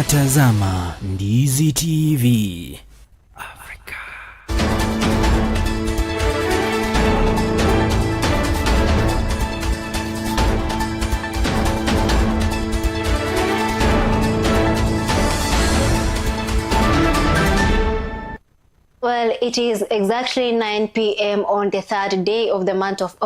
Unatazama Ndizi TV. Well, it is exactly 9 p.m. on the third day of the month of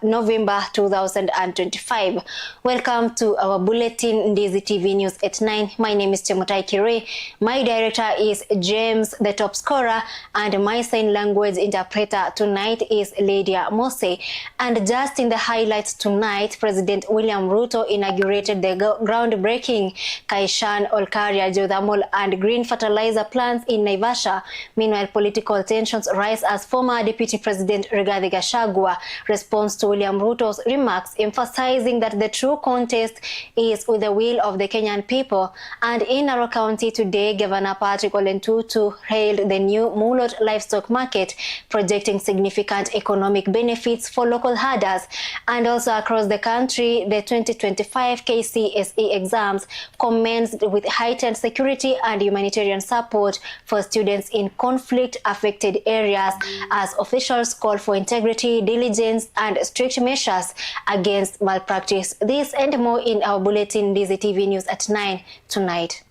November 2025. Welcome to our bulletin, Ndizi TV News at 9. My name is Chemutai Kirui. My director is James, the top scorer, and my sign language interpreter tonight is Lydia Mose. And just in the highlights tonight, President William Ruto inaugurated the groundbreaking Kaishan, Olkaria, geothermal and green fertilizer plants in Naivasha. Meanwhile, political tensions rise as former Deputy President Rigathi Gachagua responds to William Ruto's remarks, emphasizing that the true contest is with the will of the Kenyan people. And in Narok County today, Governor Patrick Ole Ntutu hailed the new Mulot livestock market, projecting significant economic benefits for local herders. And also across the country, the 2025 KCSE exams commenced with heightened security and humanitarian support for students in conflict-affected areas as officials call for integrity, diligence, and strict measures against malpractice. This and more in our bulletin, Ndizi TV News at 9 tonight.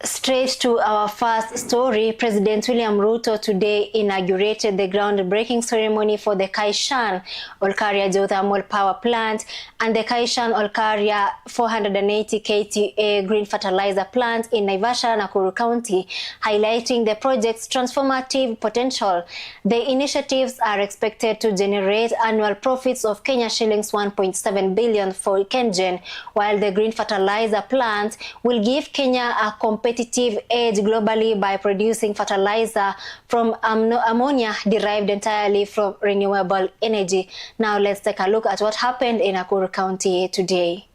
Straight to our first story, President William Ruto today inaugurated the groundbreaking ceremony for the Kaishan Olkaria geothermal power plant and the Kaishan Olkaria 480 KTA green fertilizer plant in Naivasha, Nakuru County, highlighting the project's transformative potential. The initiatives are expected to generate annual profits of Kenya shillings 1.7 billion for KenGen, while the green fertilizer plant will give Kenya a competitive edge globally by producing fertilizer from ammonia derived entirely from renewable energy. Now let's take a look at what happened in Nakuru County today.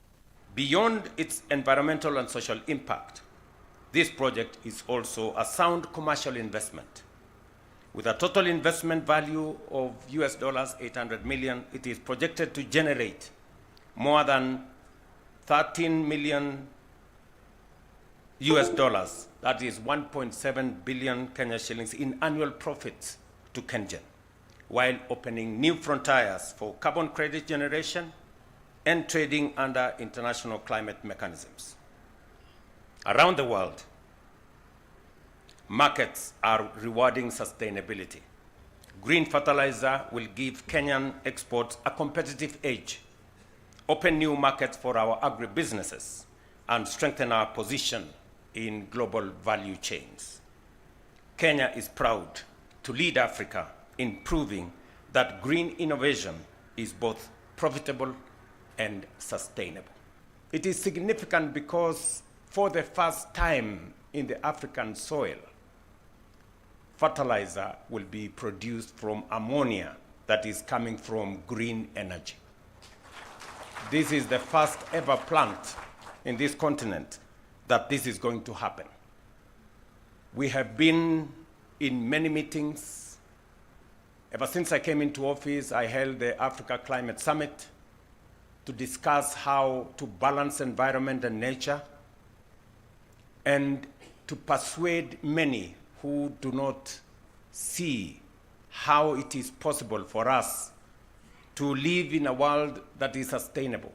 Beyond its environmental and social impact, this project is also a sound commercial investment. With a total investment value of US dollars 800 million, it is projected to generate more than 13 million US dollars, that is 1.7 billion Kenya shillings in annual profits to KenGen, while opening new frontiers for carbon credit generation and trading under international climate mechanisms. Around the world, markets are rewarding sustainability. Green fertilizer will give Kenyan exports a competitive edge, open new markets for our agribusinesses, and strengthen our position in global value chains. Kenya is proud to lead Africa in proving that green innovation is both profitable and sustainable. It is significant because for the first time in the African soil, fertilizer will be produced from ammonia that is coming from green energy. This is the first ever plant in this continent that this is going to happen. We have been in many meetings. Ever since I came into office, I held the Africa Climate Summit to discuss how to balance environment and nature and to persuade many who do not see how it is possible for us to live in a world that is sustainable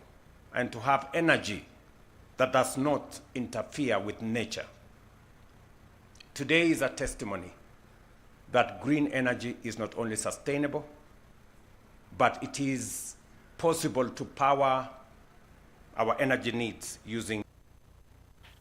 and to have energy that does not interfere with nature. Today is a testimony that green energy is not only sustainable, but it is possible to power our energy needs using.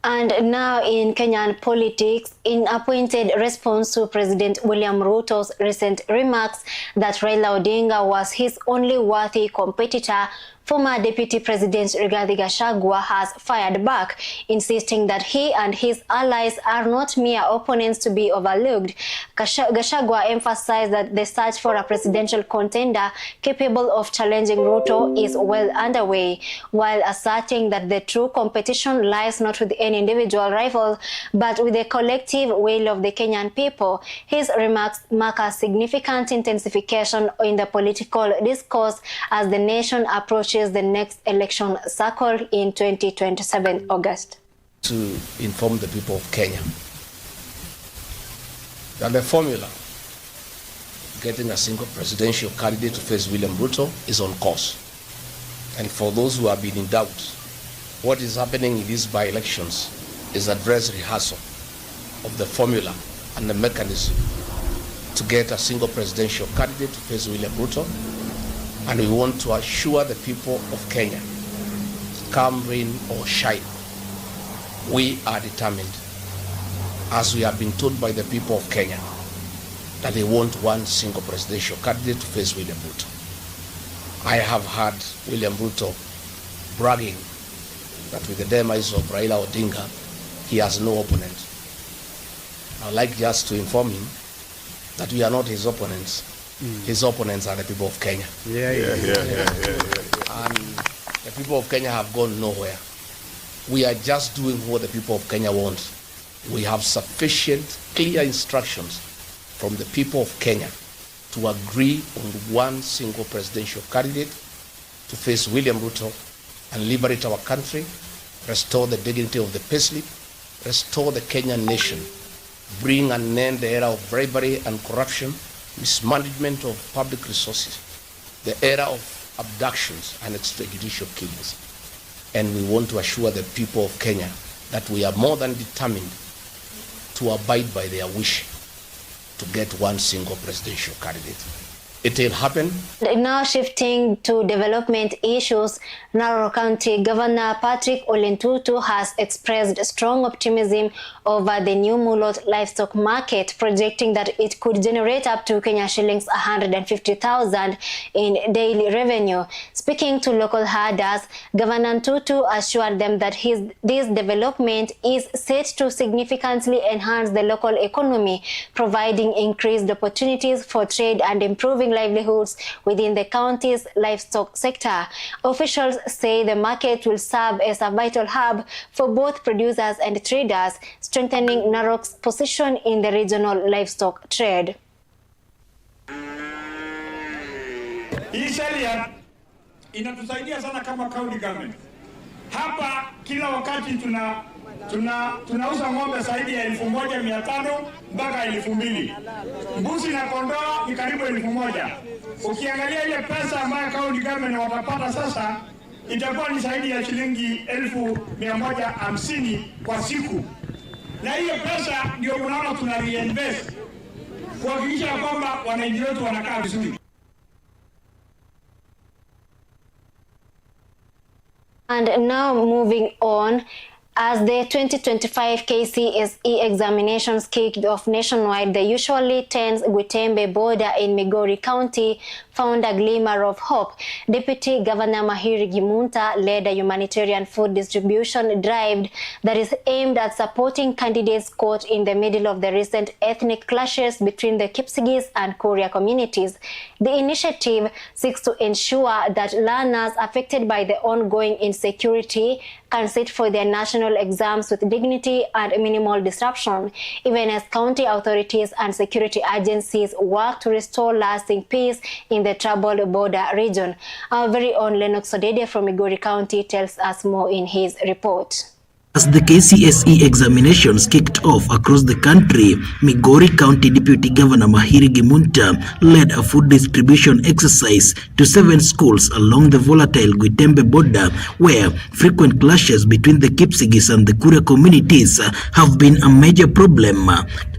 And now in Kenyan politics, in a pointed response to President William Ruto's recent remarks that Raila Odinga was his only worthy competitor, former Deputy President Rigathi Gachagua has fired back, insisting that he and his allies are not mere opponents to be overlooked. Gachagua emphasized that the search for a presidential contender capable of challenging Ruto is well underway, while asserting that the true competition lies not with any individual rival, but with the collective will of the Kenyan people. His remarks mark a significant intensification in the political discourse as the nation approaches the next election cycle in 2027 August. To inform the people of Kenya that the formula getting a single presidential candidate to face William Ruto is on course. And for those who have been in doubt, what is happening in these by-elections is a dress rehearsal of the formula and the mechanism to get a single presidential candidate to face William Ruto. And we want to assure the people of Kenya, come rain or shine, we are determined, as we have been told by the people of Kenya, that they want one single presidential candidate to face William Ruto. I have heard William Ruto bragging that with the demise of Raila Odinga, he has no opponent. I'd like just to inform him that we are not his opponents. His opponents are the people of Kenya. And the people of Kenya have gone nowhere. We are just doing what the people of Kenya want. We have sufficient, clear instructions from the people of Kenya to agree on one single presidential candidate to face William Ruto and liberate our country, restore the dignity of the payslip, restore the Kenyan nation, bring an end to the era of bribery and corruption, mismanagement of public resources, the era of abductions and extrajudicial killings. And we want to assure the people of Kenya that we are more than determined to abide by their wish to get one single presidential candidate. It will happen. Now shifting to development issues, Narok County Governor Patrick Ole Ntutu has expressed strong optimism over the new Mulot livestock market, projecting that it could generate up to Kenya shillings 150,000 in daily revenue. Speaking to local herders, Governor Ntutu assured them that this development is set to significantly enhance the local economy, providing increased opportunities for trade and improving livelihoods within the county's livestock sector. Officials say the market will serve as a vital hub for both producers and traders, strengthening Narok's position in the regional livestock trade. Hii sheria inatusaidia sana kama county government. Hapa kila wakati tunauza ng'ombe zaidi ya 1,500 mpaka 2,000. Mbuzi na kondoo ni karibu 1,000. Ukiangalia ile pesa ambayo county government watapata sasa, itakuwa ni zaidi ya shilingi 1,150 kwa siku. Na hiyo pesa ndio unaona tuna reinvest kuhakikisha kwamba wananchi wetu wanakaa vizuri. And now moving on, as the 2025 KCSE examinations kicked off nationwide, the usually tense Gutembe border in Migori County found a glimmer of hope. Deputy Governor Mahiri Gimunta led a humanitarian food distribution drive that is aimed at supporting candidates caught in the middle of the recent ethnic clashes between the Kipsigis and Kuria communities. The initiative seeks to ensure that learners affected by the ongoing insecurity can sit for their national exams with dignity and minimal disruption, even as county authorities and security agencies work to restore lasting peace in the troubled border region. Our very own Lennox Odede from Migori County tells us more in his report. As the KCSE examinations kicked off across the country, Migori County Deputy Governor Mahiri Gimunta led a food distribution exercise to 7 schools along the volatile Gutembe border, where frequent clashes between the Kipsigis and the Kuria communities have been a major problem.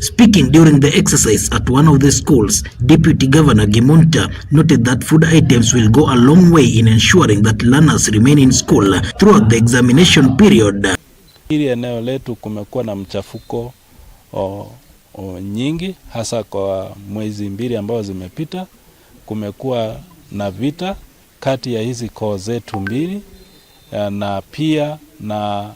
Speaking during the exercise at one of the schools, Deputy Governor Gimunta noted that food items will go a long way in ensuring that learners remain in school throughout the examination period. Hili eneo letu kumekuwa na mchafuko nyingi, hasa kwa mwezi mbili ambao zimepita. Kumekuwa na vita kati ya hizi koo zetu mbili na pia na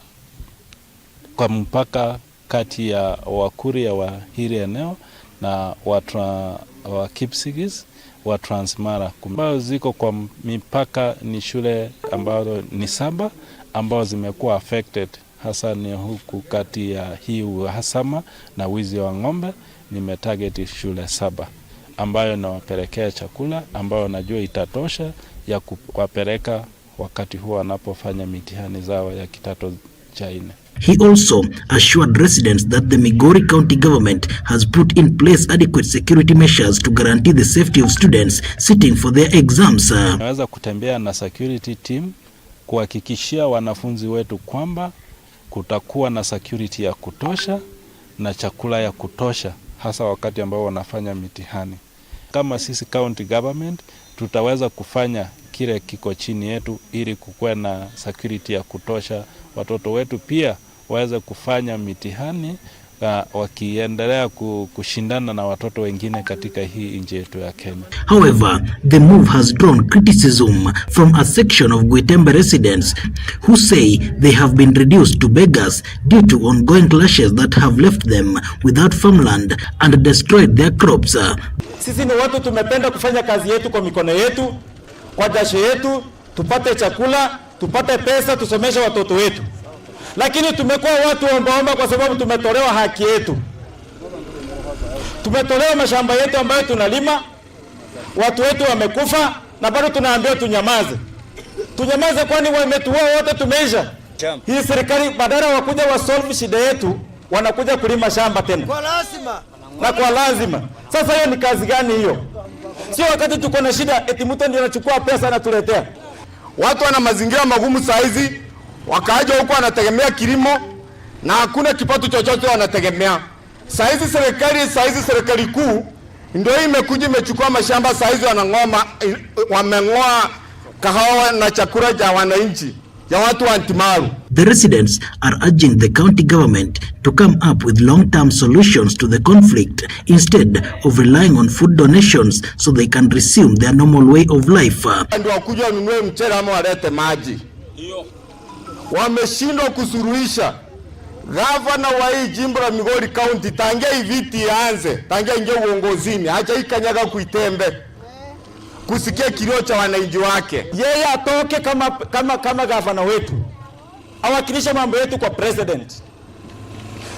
kwa mpaka kati ya Wakuria wa hili eneo na wa Kipsigis wa Transmara. Ambayo ziko kwa mipaka ni shule ambazo ni 7 ambazo zimekuwa affected, hasa ni huku kati ya hii uhasama na wizi wa ng'ombe. Nimetarget shule 7 ambayo nawapelekea chakula ambayo najua itatosha ya kuwapeleka wakati huo wanapofanya mitihani zao ya kidato cha 4. He also assured residents that the Migori County government has put in place adequate security measures to guarantee the safety of students sitting for their exams. Naweza kutembea na security team kuhakikishia wanafunzi wetu kwamba kutakuwa na security ya kutosha na chakula ya kutosha, hasa wakati ambao wanafanya mitihani. Kama sisi county government tutaweza kufanya kile kiko chini yetu ili kukuwe na security ya kutosha, watoto wetu pia waweze kufanya mitihani wakiendelea kushindana na watoto wengine katika hii nchi yetu ya Kenya. However, the move has drawn criticism from a section of Gwetembe residents who say they have been reduced to beggars due to ongoing clashes that have left them without farmland and destroyed their crops. Sisi ni watu tumependa kufanya kazi yetu kwa mikono yetu, kwa jasho yetu, tupate chakula, tupate pesa, tusomeshe watoto wetu. Lakini tumekuwa watu ombaomba kwa sababu tumetolewa haki yetu. Tumetolewa mashamba yetu ambayo tunalima, watu wetu wamekufa na bado tunaambiwa tunyamaze. Tunyamaze kwani wametuua wote tumeisha. Hii serikali badala wakuja wa solve shida yetu, wanakuja kulima shamba tena. Kwa lazima. Na kwa lazima. Sasa hiyo ni kazi gani hiyo? Sio wakati tuko na shida eti mtu ndiye anachukua pesa na tuletea. Watu wana mazingira magumu saa hizi, wakaja huko wanategemea kilimo na hakuna kipato chochote wanategemea. Saa hizi serikali kuu ndio imekuja imechukua mashamba, saa hizi wameng'oa kahawa na chakula cha wananchi ya watu wa Ntimaru. The residents are urging the county government to come up with long-term solutions to the conflict instead of relying on food donations so they can resume their normal way of life. Ndio wakuja wanunue mchele ama walete maji. Wameshindwa kusuruhisha. Gavana wa hii jimbo la Migori County tangia viti ianze, tangia ingia uongozini, haja ikanyaga kuitembe kusikia kilio cha wananchi wake. Yeye atoke kama gavana wetu, awakilisha mambo yetu kwa president.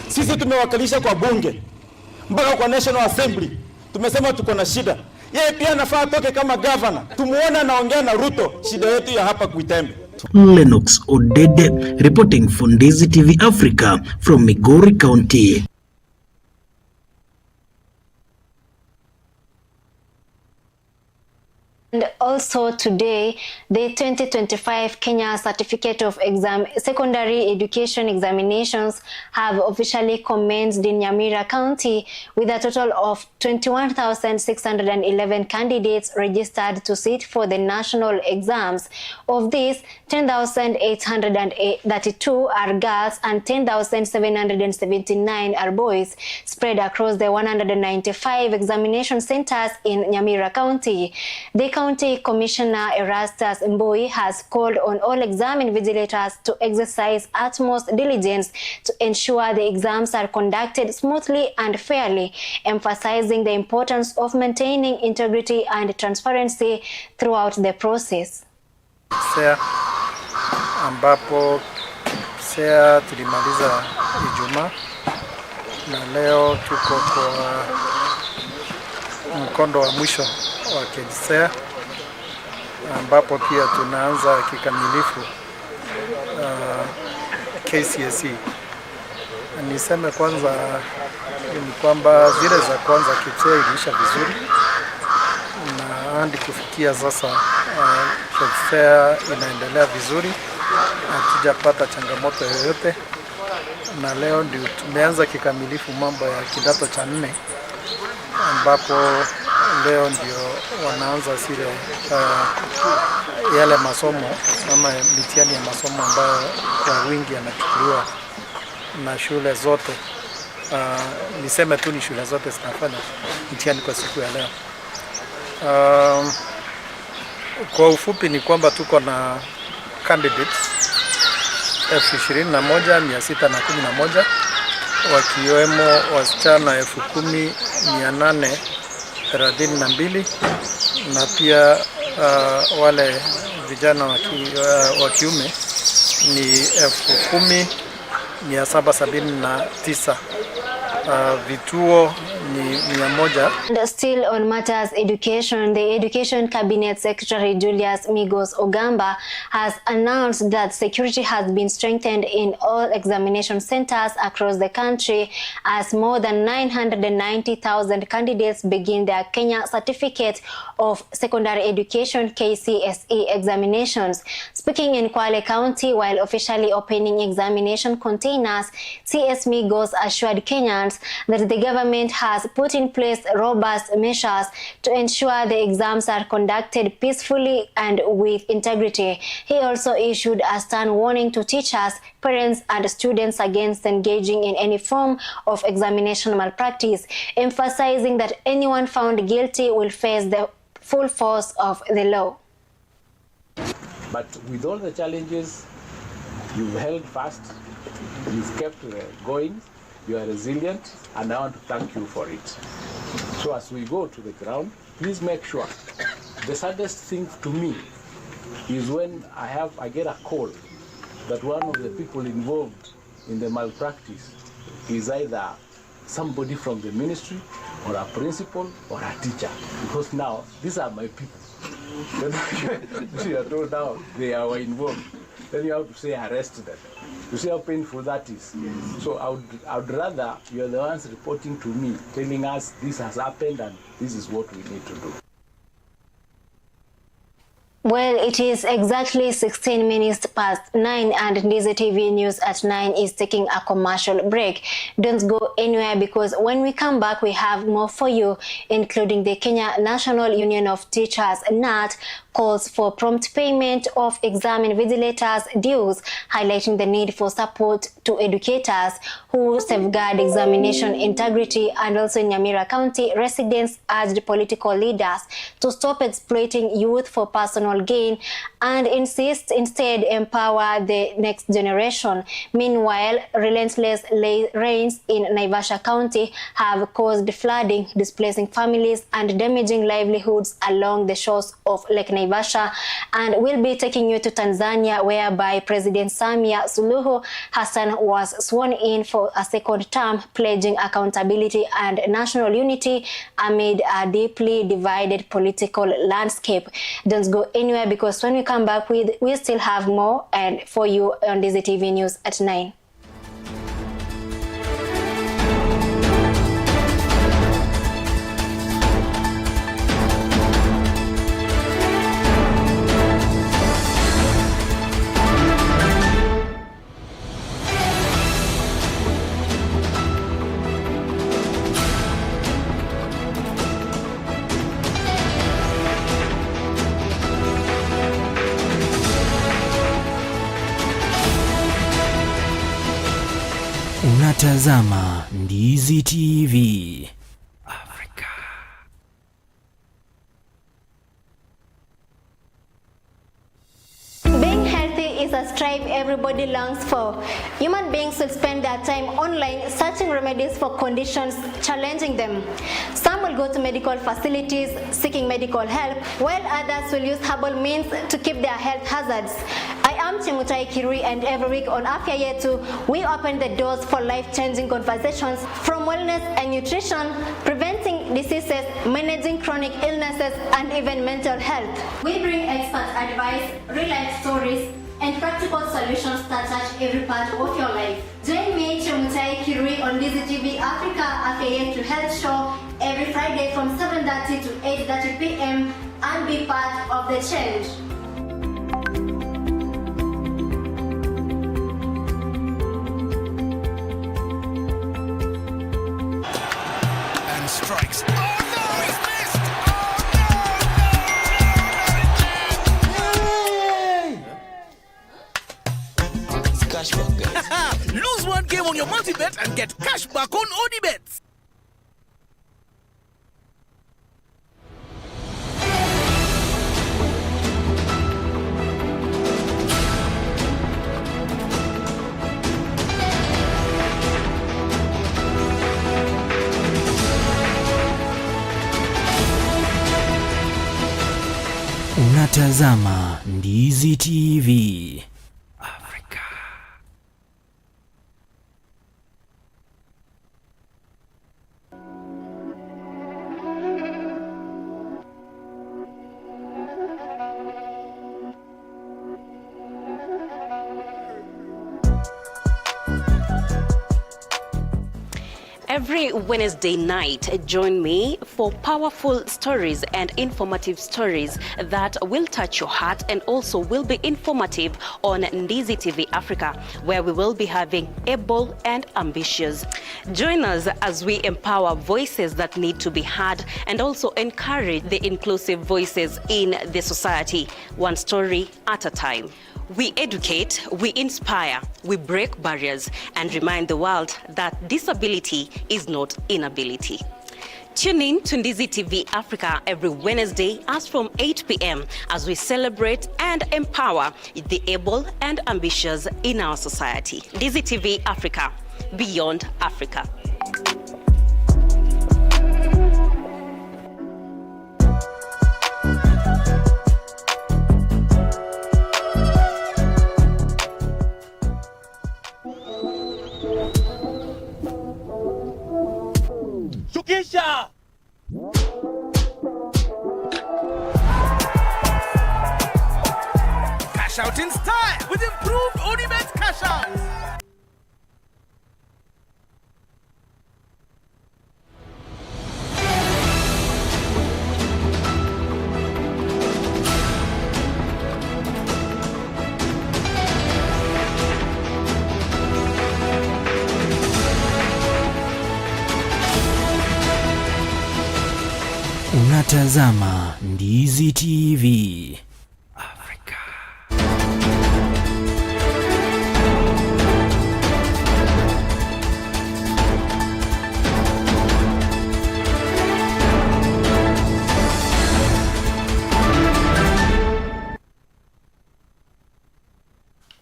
Sisi tumewakilisha kwa bunge mpaka kwa National Assembly, tumesema tuko na shida. Yeye pia anafaa atoke kama gavana, tumuone anaongea na Ruto shida yetu ya hapa Kuitembe. Lennox Odede reporting for Ndizi TV Africa from Migori County. And also today, the 2025 Kenya Certificate of Secondary Education Examinations have officially commenced in Nyamira County with a total of 21,611 candidates registered to sit for the national exams. Of these, 10,832 are girls and 10,779 are boys, spread across the 195 examination centers in Nyamira County. The County Commissioner Erastus Mbui has called on all exam invigilators to exercise utmost diligence to ensure the exams are conducted smoothly and fairly, emphasizing the importance of maintaining integrity and transparency throughout the process. Ambapo tulimaliza Ijumaa na leo tuko kwa mkondo wa mwisho wa KCSE ambapo pia tunaanza kikamilifu KCSE. Niseme kwanza ni kwamba zile za kwanza KCSE iliisha vizuri na hadi kufikia sasa KCSE inaendelea vizuri, hatujapata changamoto yoyote, na leo ndio tumeanza kikamilifu mambo ya kidato cha 4 ambapo leo ndio wanaanza zile yale masomo ama mitihani ya masomo ambayo kwa wingi yanachukuliwa na shule zote. Niseme tu ni shule zote zinafanya mitihani kwa siku ya leo. Kwa ufupi ni kwamba tuko na candidates 21,611 wakiwemo wasichana 10,832 na pia wale vijana wa kiume ni 10,779. Vituo ni 100. And still on matters education, the Education Cabinet Secretary Julius Migos Ogamba has announced that security has been strengthened in all examination centers across the country as more than 990,000 candidates begin their Kenya Certificate of Secondary Education KCSE examinations. Speaking in Kwale County while officially opening examination containers, CS Migos assured Kenyans that the government has put in place robust measures to ensure the exams are conducted peacefully and with integrity. He also issued a stern warning to teachers, parents, and students against engaging in any form of examination malpractice, emphasizing that anyone found guilty will face the full force of the law. But with all the challenges, you've held fast, you've kept going, you are resilient, and I want to thank you for it. So as we go to the ground, please make sure. The saddest thing to me is when I get a call that one of the people involved in the malpractice is either somebody from the ministry or a principal or a teacher, because now these are my people. You are told now they are involved. Then you have to say arrest them. You see how painful that is. So I would rather you are the ones reporting to me, telling us this has happened and this is what we need to do. Well, it is exactly 16 minutes past 9 and Ndizi TV News at 9 is taking a commercial break. Don't go anywhere because when we come back, we have more for you, including the Kenya National Union of Teachers, NAT, calls for prompt payment of exam invigilators' dues, highlighting the need for support to educators who safeguard examination integrity. And also in Nyamira County, residents urged political leaders to stop exploiting youth for personal gain and instead empower the next generation. Meanwhile, relentless rains in Naivasha County have caused flooding, displacing families and damaging livelihoods along the shores of Lake Naivasha. And we'll be taking you to Tanzania, whereby President Samia Suluhu Hassan was sworn in for a second term, pledging accountability and national unity amid a deeply divided political landscape. Don't go anywhere because when we come back, we still have more and for you on Ndizi TV News at 9. Unatazama Ndizi TV Africa. Being healthy is a strive everybody longs for. Human beings will spend their time online searching remedies for conditions challenging them. Some will go to medical facilities seeking medical help, while others will use herbal means to keep their health hazards. I am Chemutai Kirui, and every week on Afya Yetu, we open the doors for life-changing conversations from wellness and nutrition, preventing diseases, managing chronic illnesses, and even mental health. We bring expert advice, real-life stories, and practical solutions that touch every part of your life. Join me, Chemutai Kirui, on Ndizi TV Africa Afya Yetu Health Show every Friday from 7:30 to 8:30 p.m. and be part of the change. Strikes. Oh no, he's missed! Oh no, it's cashback, guys. Lose one game on your multi-bet and get cashback on ODBets. Unatazama Ndizi TV Africa. Every Wednesday night, join me for powerful stories and informative stories that will touch your heart and also will be informative on Ndizi TV Africa, where we will be having able and ambitious. Join us as we empower voices that need to be heard and also encourage the inclusive voices in the society, one story at a time. We educate, we inspire, we break barriers and remind the world that disability is not inability. Tune in to Ndizi TV Africa every Wednesday as from 8 p.m. as we celebrate and empower the able and ambitious in our society. Ndizi TV Africa, beyond Africa. Shukisha! Cash out in style with improved Onibet cash out. Unatazama Ndizi TV Africa.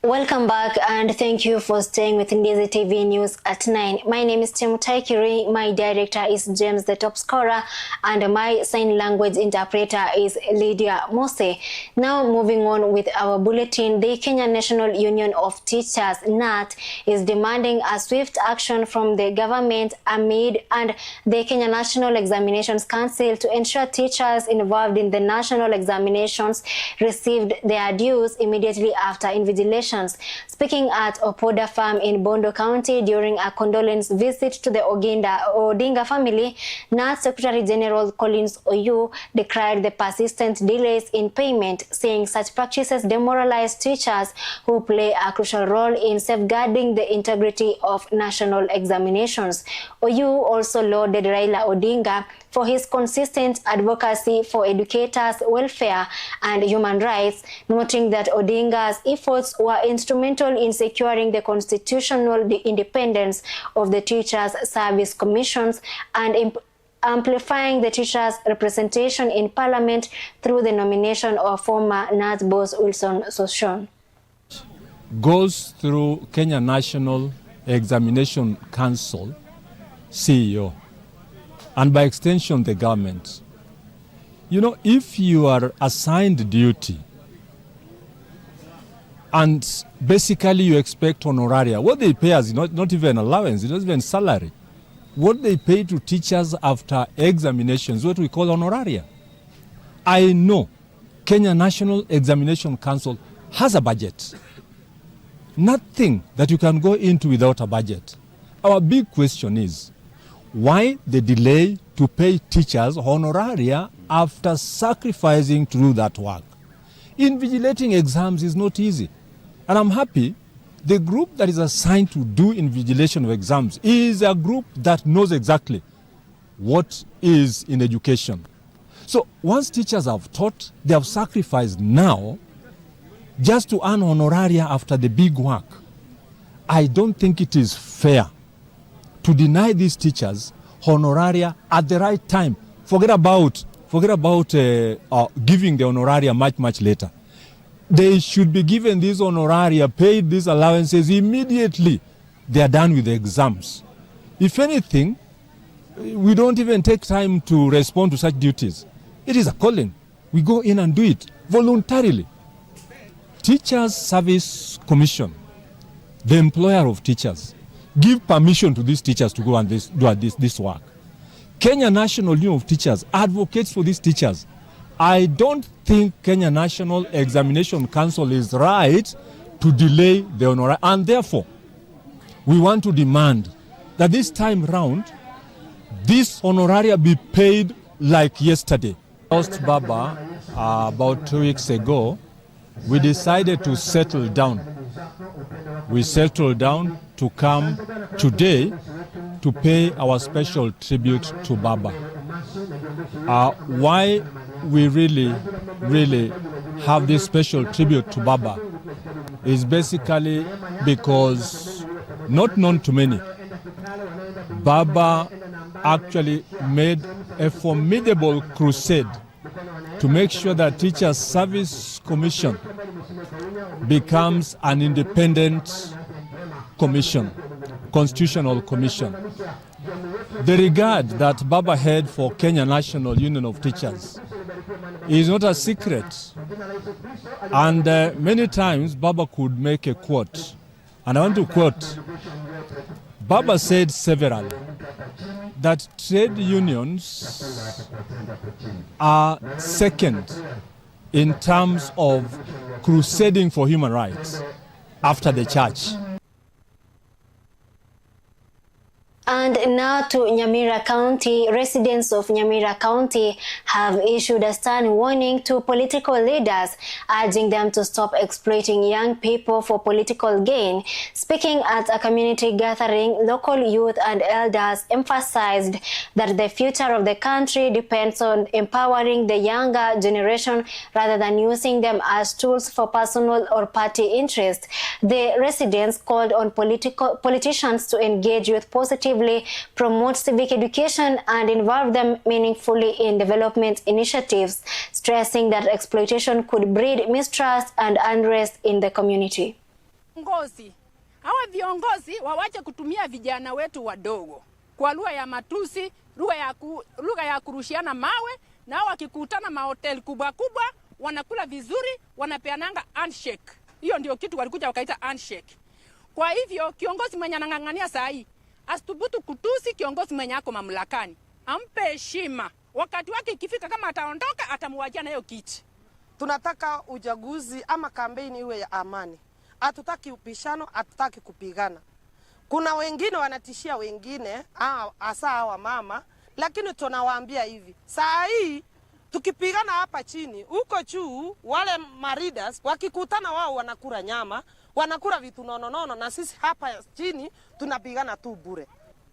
Welcome back and thank you for staying with Ndizi TV News at 9. My name is Chemutai, Kirui. My director is James, the top scorer, and my sign language interpreter is Lydia Mose. Now moving on with our bulletin, the Kenya National Union of Teachers, NAT, is demanding a swift action from the government amid and the Kenya National Examinations Council to ensure teachers involved in the national examinations received their dues immediately invigilation. Speaking at Opoda Farm in Bondo County during a condolence visit to the Odinga family, NAT Secretary General Collins Oyu decried the persistent delays in payment, saying such practices demoralize teachers who play a crucial role in safeguarding the integrity of national examinations. Oyu also lauded Raila Odinga for his consistent advocacy for educators' welfare and human rights, noting that Odinga's efforts were instrumental in securing the constitutional independence of the Teachers' Service Commissions and amplifying the teachers' representation in Parliament through the nomination of former NAT boss Wilson Sossion. Goes through Kenya National Examination Council, CEO, and by extension the government. You know, if you are assigned duty and basically you expect honoraria, what they pay is not even allowance, it's not even salary. What they pay to teachers after examinations, what we call honoraria. I know Kenya National Examination Council has a budget. Nothing that you can go into without a budget. Our big question is, why the delay to pay teachers honoraria after sacrificing to do that work? Invigilating exams is not easy. And I'm happy the group that is assigned to do invigilation of exams is a group that knows exactly what is in education. So once teachers have taught, they have sacrificed now just to earn honoraria after the big work. I don't think it is fair to deny these teachers honoraria at the right time. Forget about giving the honoraria much later. They should be given these honoraria, paid these allowances immediately they are done with the exams. If anything, we don't even take time to respond to such duties. It is a calling. We go in and do it voluntarily. Teachers Service Commission, the employer of teachers, give permission to these teachers to go and do this work. Kenya National Union of Teachers advocates for these teachers. I don't think Kenya National Examination Council is right to delay the honoraria, and therefore we want to demand that this time round this honoraria be paid like yesterday. Lost Baba about 2 weeks ago. We decided to settle down. We settled down to come today to pay our special tribute to Baba. Why we really have this special tribute to Baba is basically because, not known to many, Baba actually made a formidable crusade to make sure that Teachers Service Commission becomes an independent commission, constitutional commission. The regard that Baba had for Kenya National Union of Teachers is not a secret. And many times Baba could make a quote. And I want to quote. Baba said severally that trade unions are second in terms of crusading for human rights after the church. And now to Nyamira County. Residents of Nyamira County have issued a stern warning to political leaders, urging them to stop exploiting young people for political gain. Speaking at a community gathering, local youth and elders emphasized that the future of the country depends on empowering the younger generation rather than using them as tools for personal or party interest. The residents called on politicians to engage with positively, promote civic education, and involve them meaningfully in development initiatives, stressing that exploitation could breed mistrust and unrest in the community. Hawa viongozi wawache kutumia vijana wetu wadogo kwa lugha ya matusi, lugha ya kurushiana mawe, na wakikutana mahoteli kubwa kubwa wanakula vizuri, wanapeananga handshake. Hiyo ndio kitu walikuja wakaita handshake. Kwa hivyo kiongozi mwenye anang'ang'ania saa hii asithubutu kutusi kiongozi mwenye ako mamlakani. Ampe heshima. Wakati wake ikifika, kama ataondoka atamuachia na hiyo kiti. Tunataka uchaguzi ama kampeni iwe ya amani. Hatutaki upishano, hatutaki kupigana. Kuna wengine wanatishia wengine, hasa hawa mama, lakini tunawaambia hivi. Saa hii tukipigana hapa chini, huko juu wale maridas wakikutana wao wanakula nyama, wanakula vitu nono, na sisi hapa chini tunapigana tu bure.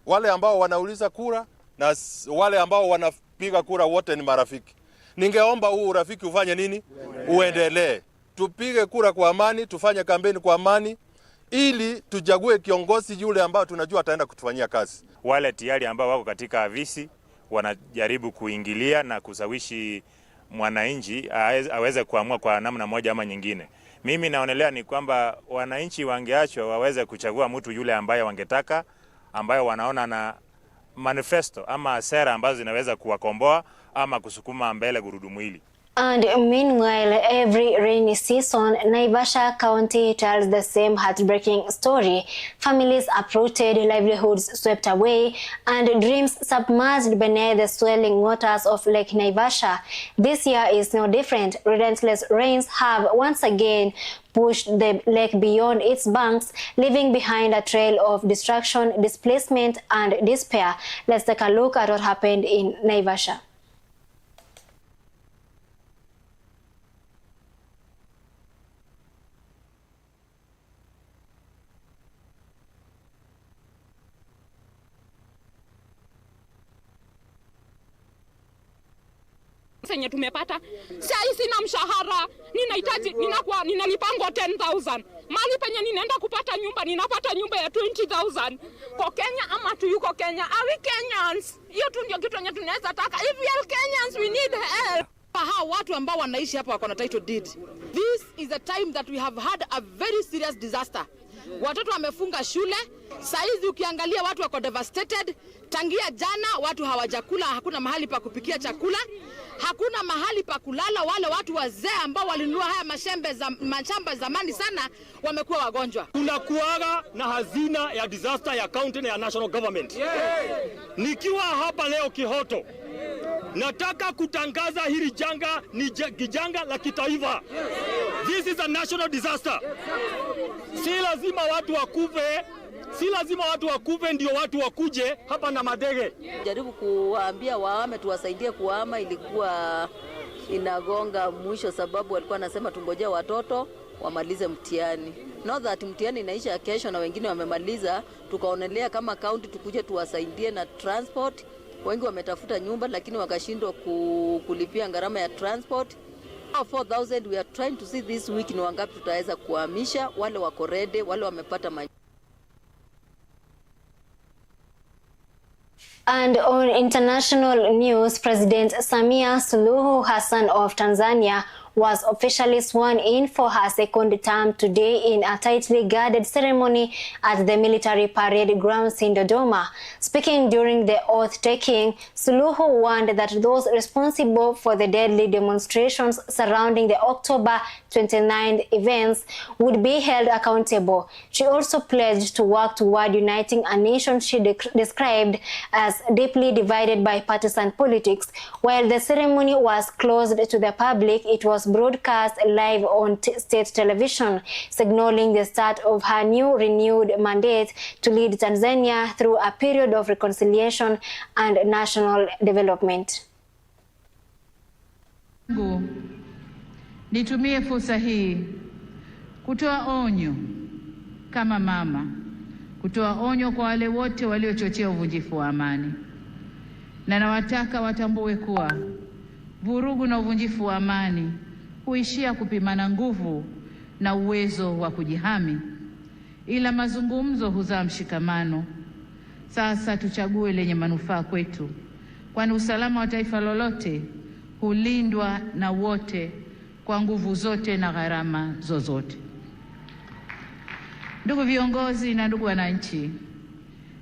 Wale ambao wanauliza kura na wale ambao wanapiga kura wote ni marafiki. Ningeomba huu urafiki ufanye nini? Uendelee. Tupige kura kwa amani, tufanye kampeni kwa amani, ili tuchague kiongozi yule ambao tunajua ataenda kutufanyia kazi. Wale tayari ambao wako katika afisi wanajaribu kuingilia na kusawishi mwananchi aweze kuamua kwa namna moja ama nyingine. Mimi naonelea ni kwamba wananchi wangeachwa waweze kuchagua mtu yule ambaye wangetaka, ambaye wanaona na manifesto ama sera ambazo zinaweza kuwakomboa ama kusukuma mbele gurudumu hili. And meanwhile, every rainy season, Naivasha County tells the same heartbreaking story. Families uprooted, livelihoods swept away, and dreams submerged beneath the swelling waters of Lake Naivasha. This year is no different. Relentless rains have once again pushed the lake beyond its banks, leaving behind a trail of destruction, displacement, and despair. Let's take a look at what happened in Naivasha. Senye tumepata sasa, sina mshahara, ninalipangwa 10,000. Mali penye ninaenda kupata nyumba, ninapata nyumba ya 20,000. Kwa Kenya ama tu yuko Kenya? Are we Kenyans? Hiyo tu ndio kitu yenye tunaweza taka. If we are Kenyans, we need help. Hao watu ambao wanaishi hapa wako na title deed. This is the time that we have had a very serious disaster. Watoto wamefunga shule. Saizi ukiangalia watu wako devastated. Tangia jana watu hawajakula, hakuna mahali pa kupikia chakula. Hakuna mahali pa kulala. Wale watu wazee ambao walinunua haya mashamba zamani sana wamekuwa wagonjwa. Tunakuaga na hazina ya disaster ya county na ya national government. Nikiwa hapa leo Kihoto, nataka kutangaza hili janga ni janga la kitaifa. This is a national disaster. Si lazima watu wakuve ndio watu wakuje hapa na madege. Jaribu kuwaambia wahame, tuwasaidie kuhama, ilikuwa inagonga mwisho sababu walikuwa wanasema tungojea watoto wamalize mtihani. Not that mtihani inaisha kesho na wengine wamemaliza, tukaonelea kama county tukuje tuwasaidie na transport. Wengi wametafuta nyumba lakini wakashindwa kulipia gharama ya transport. 4,000 we are trying to see this week ni wangapi tutaweza kuhamisha, wale wako ready, wale wamepata And on international news, President Samia Suluhu Hassan of Tanzania was officially sworn in for her second term today in a tightly guarded ceremony at the military parade grounds in Dodoma. Speaking during the oath-taking, Suluhu warned that those responsible for the deadly demonstrations surrounding the October 29th events would be held accountable. She also pledged to work toward uniting a nation she described as deeply divided by partisan politics. While the ceremony was closed to the public, it was broadcast live on state television, signaling the start of her renewed mandate to lead Tanzania through a period of reconciliation and national development. Nitumie fursa hii kutoa onyo kama mama, kutoa onyo kwa wale wote waliochochea uvunjifu wa amani. Na nawataka watambue kuwa vurugu na uvunjifu wa amani huishia kupimana nguvu na uwezo wa kujihami, ila mazungumzo huzaa mshikamano. Sasa tuchague lenye manufaa kwetu, kwani usalama wa taifa lolote hulindwa na wote kwa nguvu zote na gharama zozote. Ndugu viongozi na ndugu wananchi,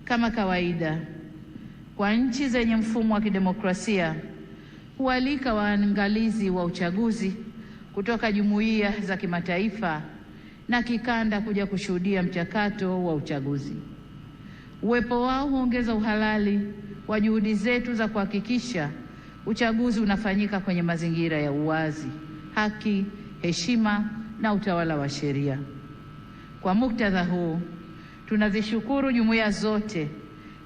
kama kawaida kwa nchi zenye mfumo wa kidemokrasia hualika waangalizi wa uchaguzi kutoka jumuiya za kimataifa na kikanda kuja kushuhudia mchakato wa uchaguzi. Uwepo wao huongeza uhalali wa juhudi zetu za kuhakikisha uchaguzi unafanyika kwenye mazingira ya uwazi, haki, heshima na utawala wa sheria. Kwa muktadha huu, tunazishukuru jumuiya zote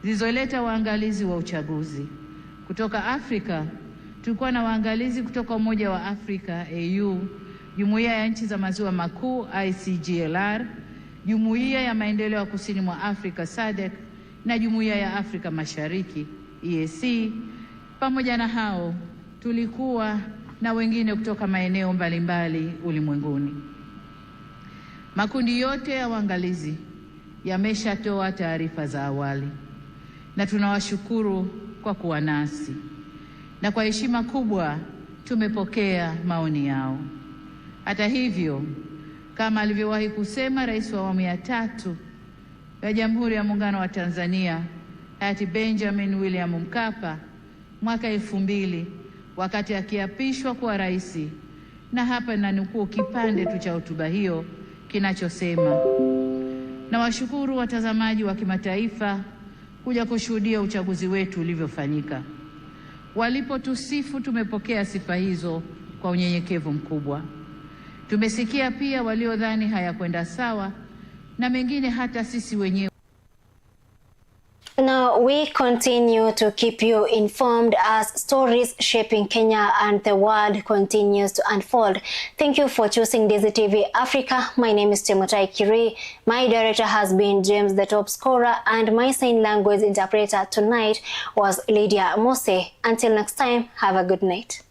zilizoleta waangalizi wa uchaguzi. Kutoka Afrika, tulikuwa na waangalizi kutoka Umoja wa Afrika AU, Jumuiya ya Nchi za Maziwa Makuu ICGLR, Jumuiya ya Maendeleo ya Kusini mwa Afrika SADC na Jumuiya ya Afrika Mashariki EAC. Pamoja na hao, tulikuwa na wengine kutoka maeneo mbalimbali ulimwenguni. Makundi yote ya waangalizi yameshatoa taarifa za awali na tunawashukuru kwa kuwa nasi, na kwa heshima kubwa tumepokea maoni yao. Hata hivyo, kama alivyowahi kusema Rais wa awamu ya 3 ya Jamhuri ya Muungano wa Tanzania hayati Benjamin William Mkapa mwaka 2000 wakati akiapishwa kuwa rais, na hapa nanukuu kipande tu cha hotuba hiyo kinachosema: na washukuru watazamaji wa kimataifa kuja kushuhudia uchaguzi wetu ulivyofanyika. Walipotusifu tumepokea sifa hizo kwa unyenyekevu mkubwa. Tumesikia pia waliodhani hayakwenda sawa na mengine hata sisi wenyewe. Now we continue to keep you informed as stories shaping Kenya and the world continues to unfold. Thank you for choosing Ndizi TV Africa. My name is Chemutai Kirui. My director has been James the Top Scorer, and my sign language interpreter tonight was Lydia Mose. Until next time, have a good night.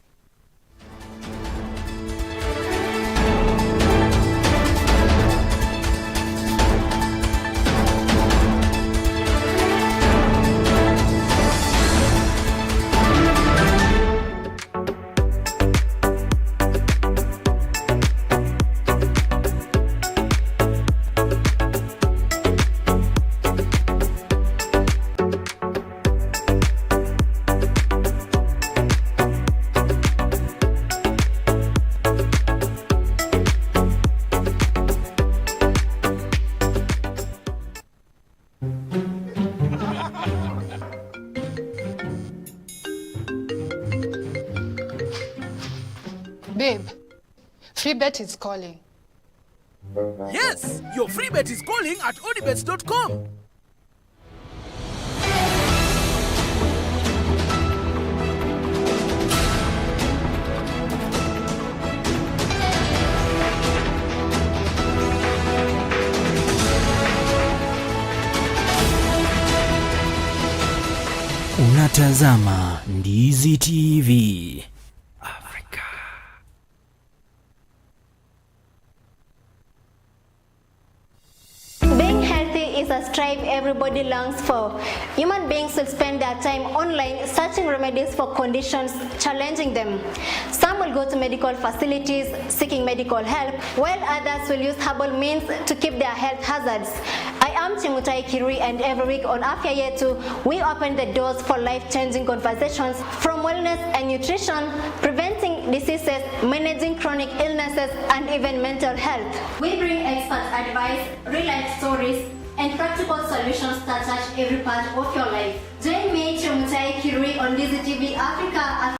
Babe, free bet is calling. Yes, your free bet is calling at odibets.com. Unatazama Ndizi TV. Being healthy is a strive everybody longs for. Human beings will spend their time online searching remedies for conditions challenging them. Some will go to medical facilities seeking medical help, while others will use herbal means to keep their health hazards. I am Chemutai Kirui, and every week on Afya Yetu, we open the doors for life-changing conversations from wellness and nutrition, preventing diseases, managing chronic illnesses, and even mental health. We bring expert advice, real-life stories, and practical solutions that touch every part of your life. Join me, Chemutai Kirui, on Ndizi TV Africa.